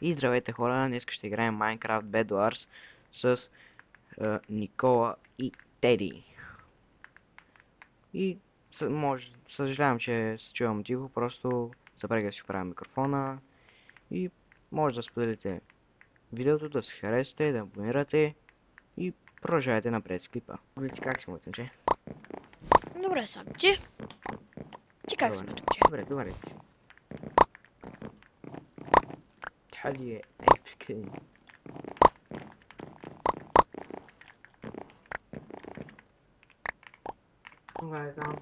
И здравейте хора, днес ще играем Minecraft Bed Wars с Никола и Теди. И съжалявам, че се чувам тихо, просто забравих да си оправя микрофона. И може да споделите видеото, да се харесате, да абонирате и продължавайте напред с клипа. Видите как си мътниче? Добре съм. Ти? Ти как си Добре, мътниче? добре. Тхали е епик. Това е там.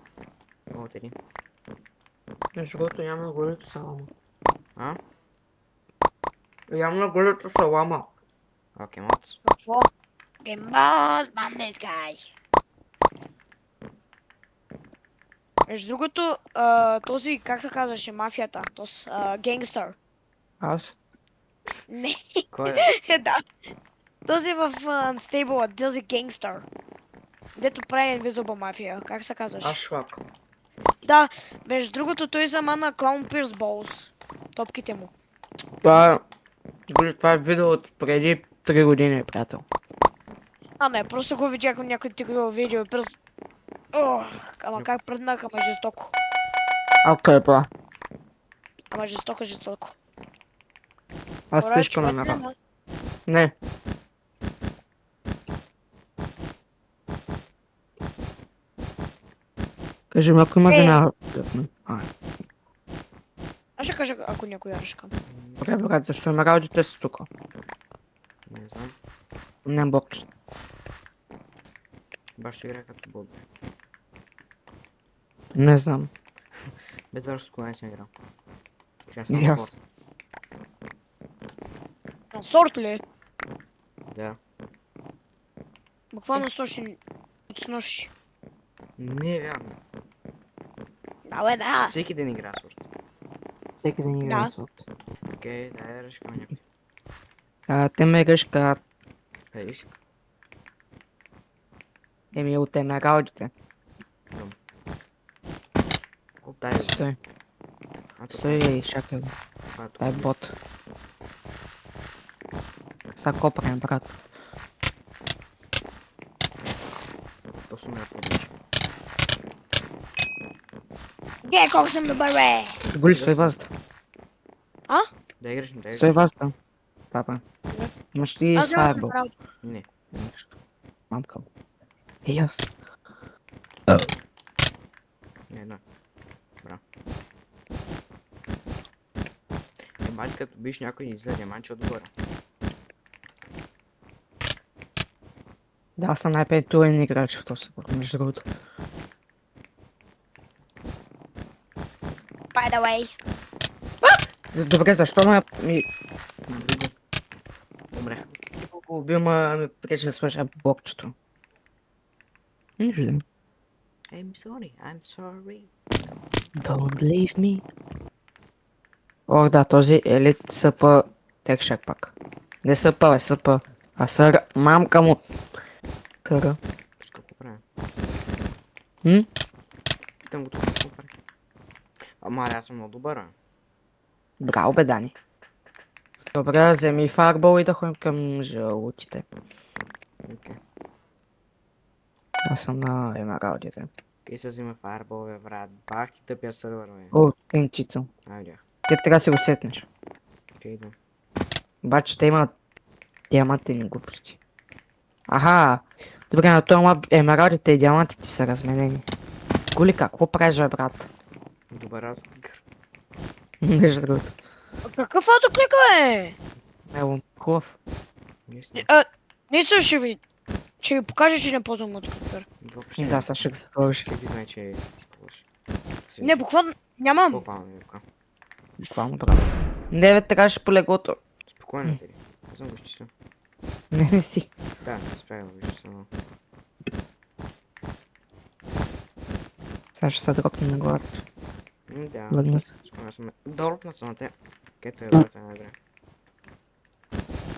О, Теди. Между другото няма голята салама. А? Няма голята салама. Окей, моц. Какво? Геймбоз, бандес гай. Между другото, този, как се казваше, мафията, този генгстър. Аз? Не, Кой е? да. Този в Unstable, този генгстър. Дето прави Invisible мафия, как се казваш? Ашлак. Да, между другото, той сама на Clown Pierce Balls. Топките му. Това е видео от преди 3 години, приятел. А, не, просто го видях някой тигло видео и просто... Ох, ама как преднаха, ама жестоко. Окей, па. Ама жестоко. Аз Добре, лишко човек, намеря. Не. Кажи ми, ако има земя. Аз ще кажа, ако някой ярашка. Добре, брат, защо има радите си тук? Не знам. Не бокс. Баш ще играе като бот. Не знам. Без вършо кога не съм играл. И аз. На сорт ли? Да. Буквално снощи. От снощи. Не е вярно. Да, бе, да. Всеки ден игра сорт. Всеки ден играе Да. сорт. Окей, дай решкам някой. Те ме грешка. Виж. Еми от ме раудите. Оп, дай. Стой. Ато, Стой и чакай. Това е бот. Са копрем, брат. точно ме поднича. Ге, колко съм добър, бе. Голи, стой вазда. Да играш, да Стой играш. вазда. Папа. Имаш ли Аз нямам файбъл? право. Не. Нещо. Мамка. И аз. Не, да. Браво. Май като биш някой ни излезе, манче отгоре. Да, аз съм най-петуен играч в този спорт, между другото. By the way. Добре, защо ме ми На друго. Умрех. го убил, ме пречи да сложа блокчето? Не виждам. I'm sorry. Don't leave me. О, да, този елит съпа текшак пак. Не съпа, бе, съпа. А съра, мамка му. Съра. Какво правя? Хм? Питам го тук какво прави. Ама аз съм много добър, а. Браво, бе, Дани. Добре, вземи фарбол и да ходим към жълтите. Окей. Аз съм на емералдите. Кой се взима фаербол, бе, брат? Бах ти тъпия сървър, бе. О, тенчицо. Ай, видях. Ти трябва да си го сетнеш. Окей, да. Обаче те имат диамантени глупости. Аха! Добре, на този мап емералдите и диамантите са разменени. Голи, какво правиш, бе, брат? Добър разговор. Между другото. Какъв автоклика, е? Ево, хубав. Наистина. Не се ще ви покажа, че не ползвам автокликър. Въобще не. Да, сега ще го сложи. Всеки знае, че използваш. Не, буквално нямам. Буквално ми рука. Буквално браво. Не, бе, трябваше по леглото. Спокойно, Тери. Аз съм го изчислил. Не си. Да, успях да го изчисля, но... Сега ще се дропне на главата. Да. Лъгна се. Спомня съм. Дропна съм на те. Където е врата на игра.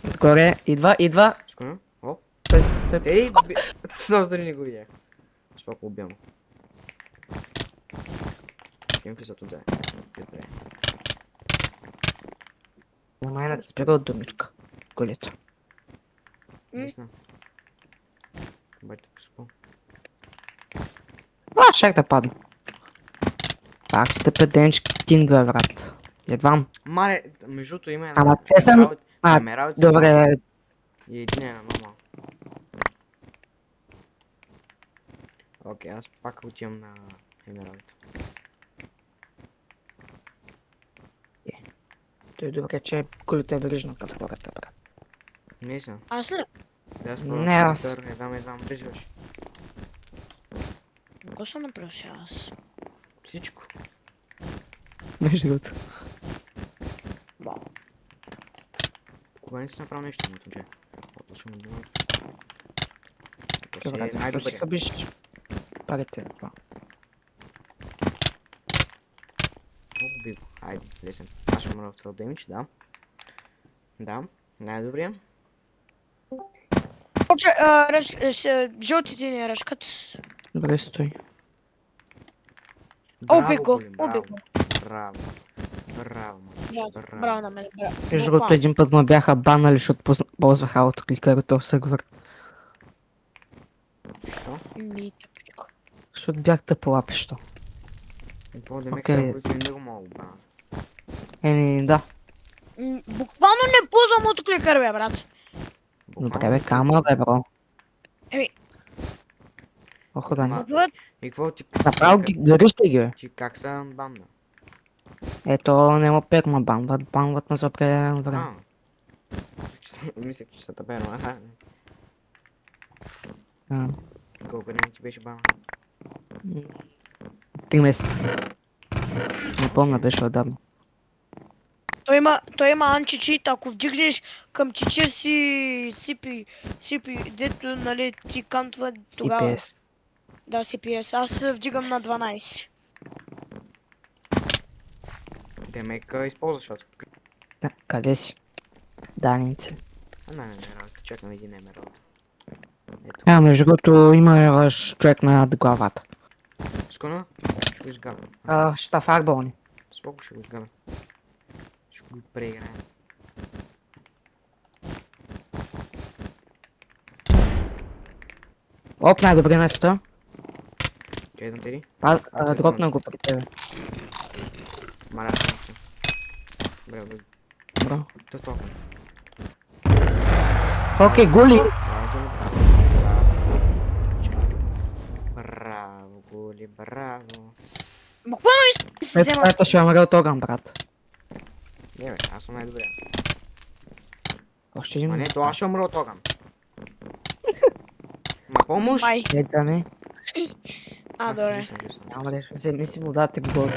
Отгоре, идва. Скоро? О, Стой. ей, много дори не го видях. Споко убивам. Кем влизат отзад. Добре. На мен спира от думичка. Колето. Наистина. Бай те поспал. Шак да падна. Пак ще преденчки тин две, брат. Едвам. Мале, между другото има една... Ама те са... Емералд Добре, и един е на нормал. Окей, аз пак отивам на Емералд. той добре, че колето е верижно към хората, брат. Наистина. Аз ли? Да, аз Не, аз. Едам, влизаш. Какво съм направил сега аз? Всичко. Между другото. Вау. Кога не си направил нещо, но че? Точно ми думам. Добре, защо си хъбиш парите за това? Много би го. Айде, лесен. Аз ще умра в това демидж, да. Да, най-добрия. Поче, жълтите ни ръжкат. Добре, стой. Убих го, Голем, убих го. Браво. Браво, Браво, браво. браво на мен, браво. Между другото, един път ме бяха банали, защото ползвах аутокликър от този сервер. Що? Ми, тъпичко. Защото бях тъполапещо. И какво да ме Окей. казва, които не го мога да. Еми, да. Буквално не ползвам от кликър, бе, брат. Добре, бе, кама, бе, бро. Еми. Охо, да не. Ма- Отиват, И какво ти... Направо ги, вижте ги, бе. Ти как са банда? Ето, няма перма банват, банват ме за определено време. А. Мислех, че са таберно, аха. А, Колко време ти беше бана? 3 месеца. Не помня, беше отдавна. той има анчичит, ако вдигнеш към чича си сипи, дето, нали, ти кантва тогава. CPS. Да, CPS. Аз вдигам на 12. Демека използваш, защото... Да, къде си? Данице. Не, Емералд, чакам един Емералд. Ето. Между другото, има човек над главата. Скона? Ще го изгабя. Ще та фарбълни. Споко ще го изгабя. Ще го преиграем. Оп, най-добре место. Едно ти ли? Дропна го при тебе. Маля, ще съм. Добре, добре. Добро. То е толкова. Окей, гули. Браво, Гули, браво. Буквално се взема. Ето ще умре от огън, брат. Не бе, аз съм най-добрия. Още един. А не, то аз ще умра от огън. Ма помощ? Май. Да не. А, добре. Жив съм. Няма да вземи си водата и го.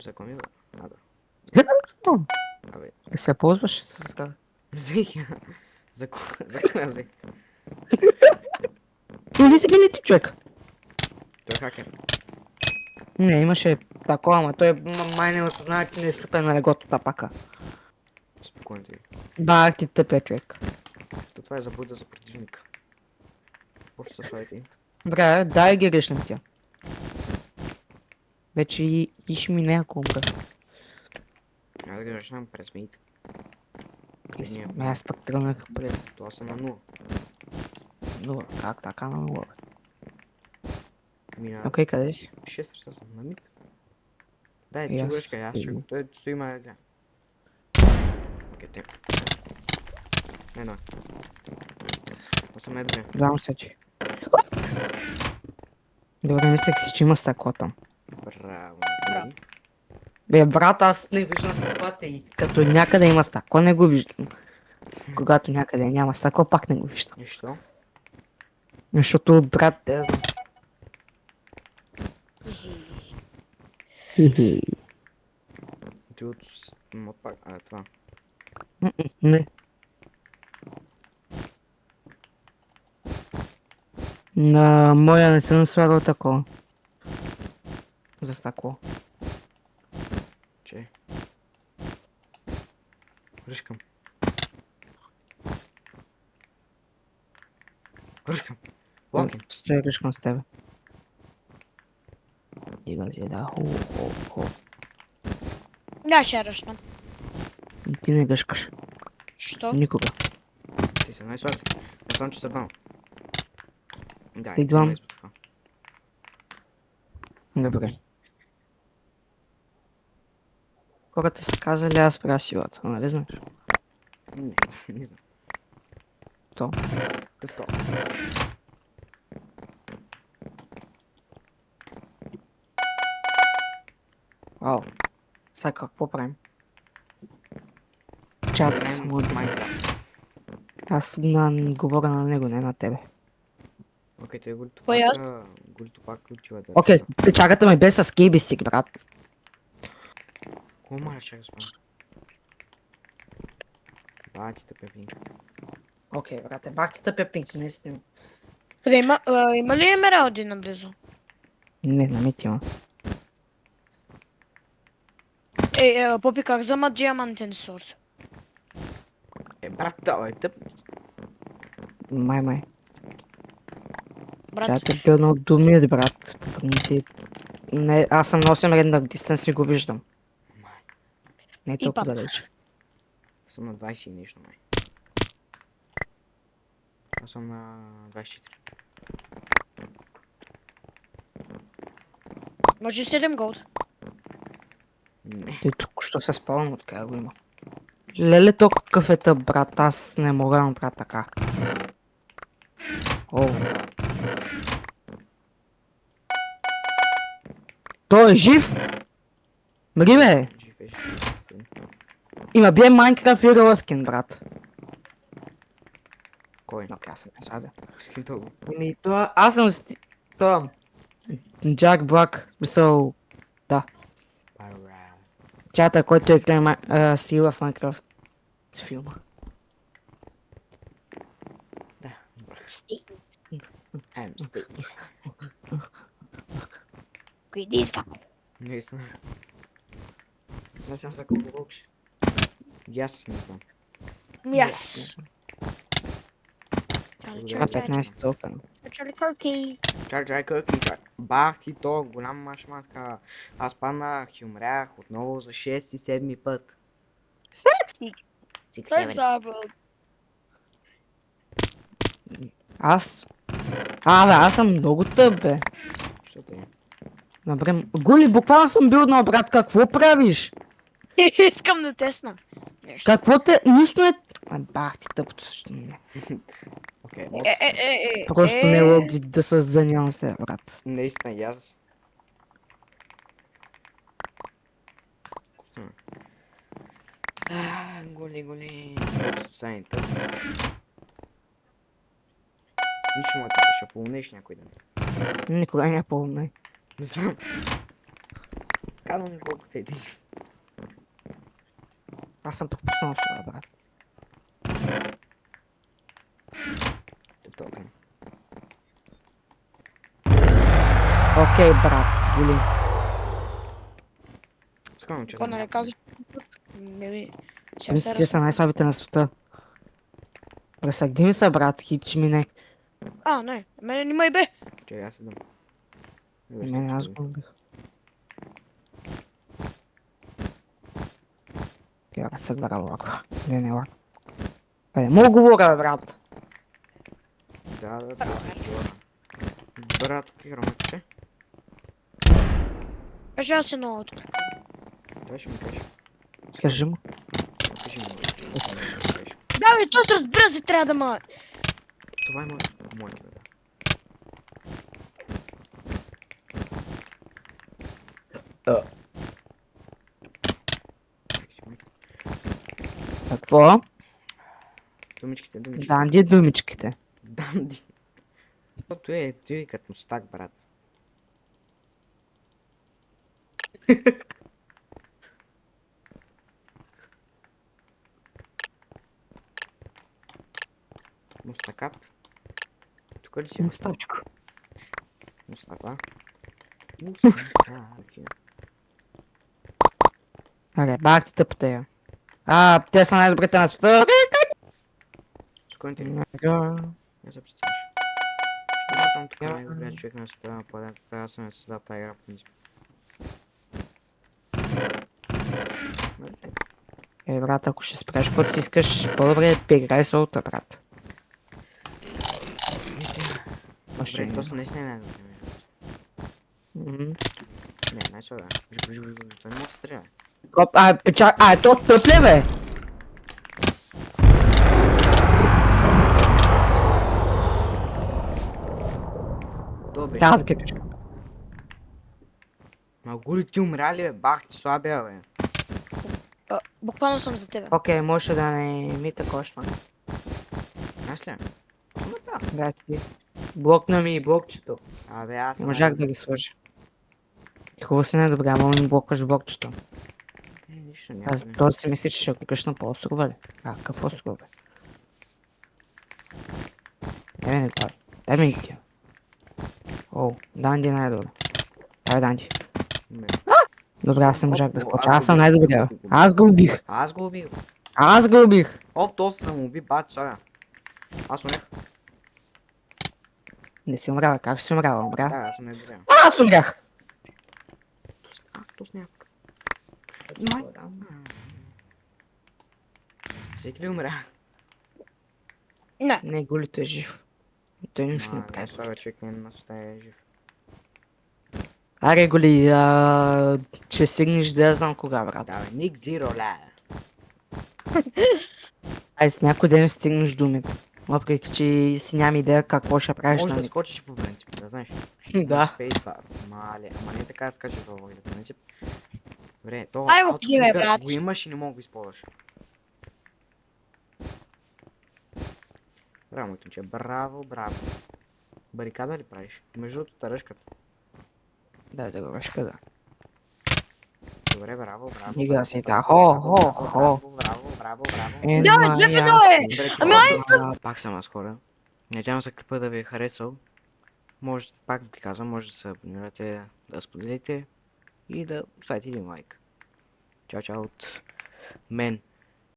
За коми, бе? А, да. Абе, Да се ползваш с ръка. взех я. За коя взех? Не си били ти човек. Той е хакер. Не, имаше такова, ама той май не осъзнава, че не е щупен на легото тапака. Спокойно ти. Бах ти тъпия човек. То това е заблуда за противника. Какво ще се прави ти? Добре, дай ги грешна тя. Вече и ще мине ако умра. Няма да ги решнам през мид. Аз пък тръгнах през... Това съм на 0. Нула. Как така на нула? Мина Окей, къде си? 6 часа съм на мид. Дай, И ти аз. грешка, аз ще го... Той стои ма да. Окей, те. Едно. Аз съм най-добре. Давам се, че. Добре, мислех си, че има стъкло там. Браво. Браво. Гули. Бе, брат, аз не виждам стъклата и като някъде има стъкло, не го виждам. Когато някъде няма стъкло, пак не го виждам. И що? Защото, брат, те знам. Ти от... Мопак... А, това. Не. На моя не съм слагал такова. За стъкло. Че? Ръшкам. Ръшкам. Локи. Стой, грешкам с тебе. Дига си, да, ху. Да, ще ръщна. Ти ти не гъшкаш. Що? Никога. Ти се най-слаби. Я съм, че са двама. Да, Идвам. има избутка. Добре. Хората са казали, аз правя силата, нали знаеш? Не, не знам. То. Какво? Вау. Сега какво правим? Чат Играем само... в Майнкрафт. Аз говоря на него, не на тебе. Окей, той голито Кой аз? пак... Голито пак отива да... Окей, чакате ме без с кейби стик, брат. Кого маля, чакай спам? Бати те пепинка. Окей, брате, бах ти тъпя пинки, наистина. Къде има ли емералди наблизо? Не, намет има. Попи, как взема диамантен сорт? Брат, давай, тъп. Май. Брат, Тя те бил много думи, брат. По принцип. Не, аз съм носим рендър дистенс и го виждам. Май. Не е И толкова пак. далеч. Съм на 20 и нещо, май. Аз съм на 24. може 7 голд. Не. Той тук що се спавам, откъде го има. Леле, то какъв е тъп, брат, аз не мога да направя така. О. Той е жив? Мри бе! Жив е, жив. Има бие Майнкрафт и Рълскин, брат. Кой? Но аз съм не сада. Скинтъл го. Ами това, аз съм това. Джак Блак, смисъл, Пара. чата, който е гледа стила в Майнкрафт с филма. Да. I'm stay. Кои диска? Наистина. Не знам за колко лукш. И аз не знам. Яс. А 15 токена. Чали Корки. Чак, кърки, чак. Бах ти то, голям машматка. Аз паднах и умрях отново за 6-7 път. Six, seven. Аз? Бе, аз съм много тъп, бе. Що те е? Добре, Гули, буквално съм бил на брат, какво правиш? Искам да тесна. Нещо. Какво те... Нищо не... Бах ти тъпото също. Окей, Просто не е логик да се занимавам с теб, брат. наистина и аз. Голи. Сани тъп. Нищо му ще полнеш някой ден. Никога не е пълно. Не знам. Казвам колко те иди. Аз съм пропуснал това, брат. Токен. Окей, брат, Гули. Скромно, че Какво нали казваш? Мили. Сега се Те са най-слабите на света. Пресъгни ми се, брат, хич мине. Не. Мене нима и бе. Че аз седам. И мене аз го убих. Кера се гледа лако. Не лако. Мога говоря, брат. Да. Брат, кираме се. Кажи аз едно отклик. Той ще ми каже. Кажи му. Кажи му. Да, бе, той разбира се трябва да ма... Това е моето, да. Какво? Думичките. Данди думичките. Данди. Защото той като мустак, брат. Мустакат. Тук ли си? Мустачко. Мустака. Мустаки. Аре, бах ти тъпата я. Те са най-добрите на света. Скоро ти Ага. не се представяш. Що аз съм тук най-добрият човек на света на планетата, аз съм я създал тази игра по принцип. Брат, ако ще спреш, каквото си искаш, по-добре играй солта, брат. Още Добре, не. то са наистина най-добре. Мгм. Не, най-слабе. Виж, той не може да стреля. То тъпле, бе! То беше. Аз ги кажа. Ма гули ти умря ли, бе? Бах ти слабия, бе. Буквално съм за тебе. Окей, може да не ми такошва. Знаеш ли? Ама да. Гачи. Блокна ми и блокчето. Абе, аз Не съм можах да ги сложа. Хубаво си не добре, ама ми блокваш блокчето. Нищо Аз няма. то си мисля, че ще кликаш на по-острова ли? Какъв остров, бе? Дай ми това. Дай ми тя. О, Данди е най-добре. Дай, Данди. Добре, аз не можах да скоча. Аз съм най-добрия. Аз го убих. Аз го убих. Аз го убих. Оп, то съм уби, бат, слабия. Аз умрях. Не си умряла. Как си умряла? Умря? Да, аз съм най-добрия. Аз умрях. То сняг. Май. Всеки ли умря? Не. Не, голито е жив. И той нищо не Не, прави. слабия човек не нас остане жив. Аре, голи, че стигнеш да я знам кога, брат. Да, бе, Ник Зиро, ля. Ай, с някой ден ще стигнеш до мид. Въпреки, че си нямам идея какво ще правиш Може на да мид. скочиш и по принцип, да знаеш. Да. Спейсбар. Мале, ама не така да скачаш във въглед, по принцип. Добре, то Ай, от отиде, клика брат. го имаш и не мога да го използваш. Браво, моето момче, браво, браво. Барикада ли правиш? Между другото, таръшката. Да го вършка, да. Добре, браво, браво. Ига браво, си браво, та. Хо, браво, хо, браво, хо. Браво, браво, браво. Да, бе, две в едно е! Добре, ти Ами, просто- Пак съм аз хора. Надявам се клипа да ви е харесал. Може, пак ви казвам, може да се абонирате, да споделите и да оставите един лайк. Чао, чао от мен.